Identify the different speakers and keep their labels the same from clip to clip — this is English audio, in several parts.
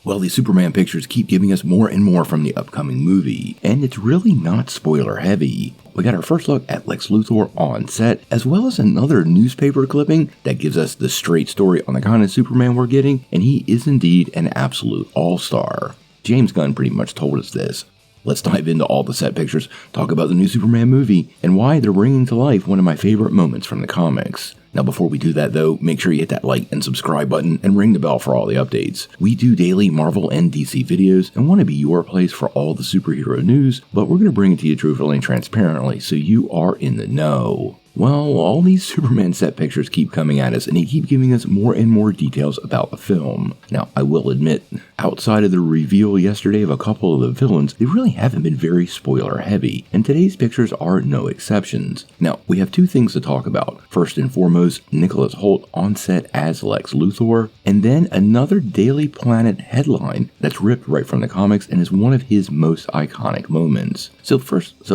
Speaker 1: Well, these Superman pictures keep giving us more and more from the upcoming movie, and it's really not spoiler heavy. We got our first look at Lex Luthor on set, as well as another newspaper clipping that gives us the straight story on the kind of Superman we're getting, and he is indeed an absolute all-star. James Gunn pretty much told us this. Let's dive into all the set pictures, talk about the new Superman movie, and why they're bringing to life one of my favorite moments from the comics. Now before we do that though, make sure you hit that like and subscribe button and ring the bell for all the updates. We do daily Marvel and DC videos and want to be your place for all the superhero news, but we're going to bring it to you truthfully and transparently so you are in the know. Well, all these Superman set pictures keep coming at us and they keep giving us more and more details about the film. Now, I will admit, outside of the reveal yesterday of a couple of the villains, they really haven't been very spoiler heavy, and today's pictures are no exceptions. Now, we have two things to talk about. First and foremost, Nicholas Hoult on set as Lex Luthor, and then another Daily Planet headline that's ripped right from the comics and is one of his most iconic moments. So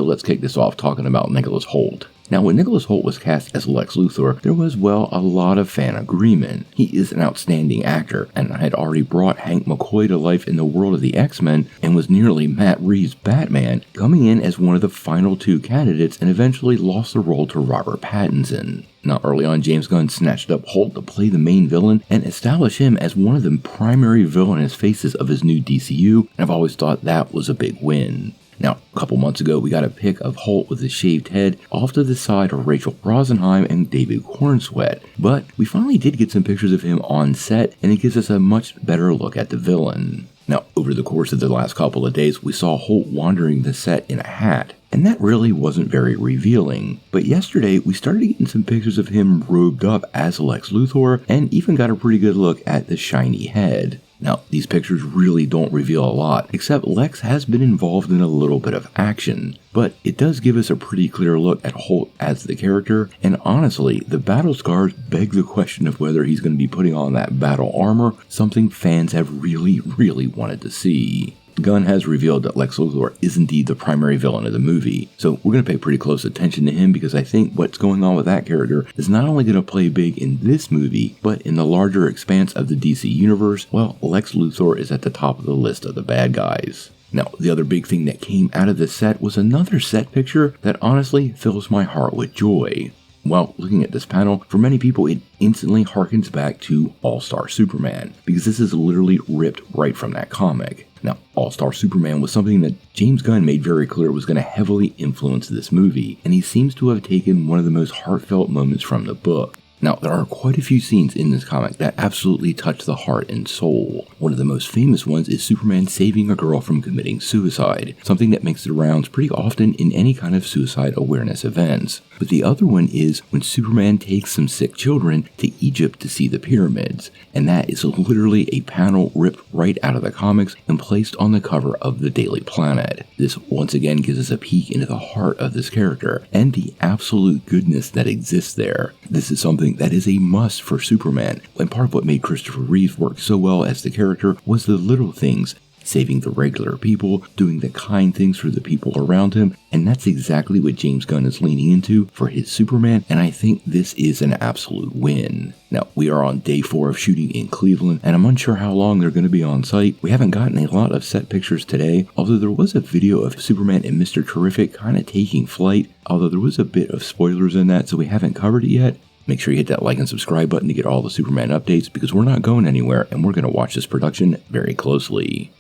Speaker 1: let's kick this off talking about Nicholas Hoult. Now, when Nicholas Hoult was cast as Lex Luthor, there was, well, a lot of fan agreement. He is an outstanding actor, and had already brought Hank McCoy to life in the world of the X-Men, and was nearly Matt Reeves' Batman, coming in as one of the final two candidates and eventually lost the role to Robert Pattinson. Now, early on, James Gunn snatched up Hoult to play the main villain and establish him as one of the primary villainous faces of his new DCU, and I've always thought that was a big win. Now, a couple months ago, we got a pic of Hoult with his shaved head off to the side of Rachel Rosenheim and David Cornsweet, but we finally did get some pictures of him on set, and it gives us a much better look at the villain. Now, over the course of the last couple of days, we saw Hoult wandering the set in a hat, and that really wasn't very revealing. But yesterday, we started getting some pictures of him robed up as Lex Luthor, and even got a pretty good look at the shiny head. Now, these pictures really don't reveal a lot, except Lex has been involved in a little bit of action, but it does give us a pretty clear look at Hoult as the character, and honestly, the battle scars beg the question of whether he's going to be putting on that battle armor, something fans have really wanted to see. Gunn has revealed that Lex Luthor is indeed the primary villain of the movie, so we're going to pay pretty close attention to him because I think what's going on with that character is not only going to play big in this movie, but in the larger expanse of the DC universe, well, Lex Luthor is at the top of the list of the bad guys. Now, the other big thing that came out of this set was another set picture that honestly fills my heart with joy. Well, looking at this panel, for many people it instantly harkens back to All-Star Superman, because this is literally ripped right from that comic. Now, All-Star Superman was something that James Gunn made very clear was going to heavily influence this movie, and he seems to have taken one of the most heartfelt moments from the book. Now, there are quite a few scenes in this comic that absolutely touch the heart and soul. One of the most famous ones is Superman saving a girl from committing suicide, something that makes the rounds pretty often in any kind of suicide awareness events. But the other one is when Superman takes some sick children to Egypt to see the pyramids, and that is literally a panel ripped right out of the comics and placed on the cover of the Daily Planet. This once again gives us a peek into the heart of this character and the absolute goodness that exists there. This is something that is a must for Superman, and part of what made Christopher Reeve work so well as the character was the little things, saving the regular people, doing the kind things for the people around him, and that's exactly what James Gunn is leaning into for his Superman, and I think this is an absolute win. Now, we are on day 4 of shooting in Cleveland, and I'm unsure how long they're going to be on site. We haven't gotten a lot of set pictures today, although there was a video of Superman and Mr. Terrific kind of taking flight, although there was a bit of spoilers in that, so we haven't covered it yet. Make sure you hit that like and subscribe button to get all the Superman updates because we're not going anywhere and we're going to watch this production very closely.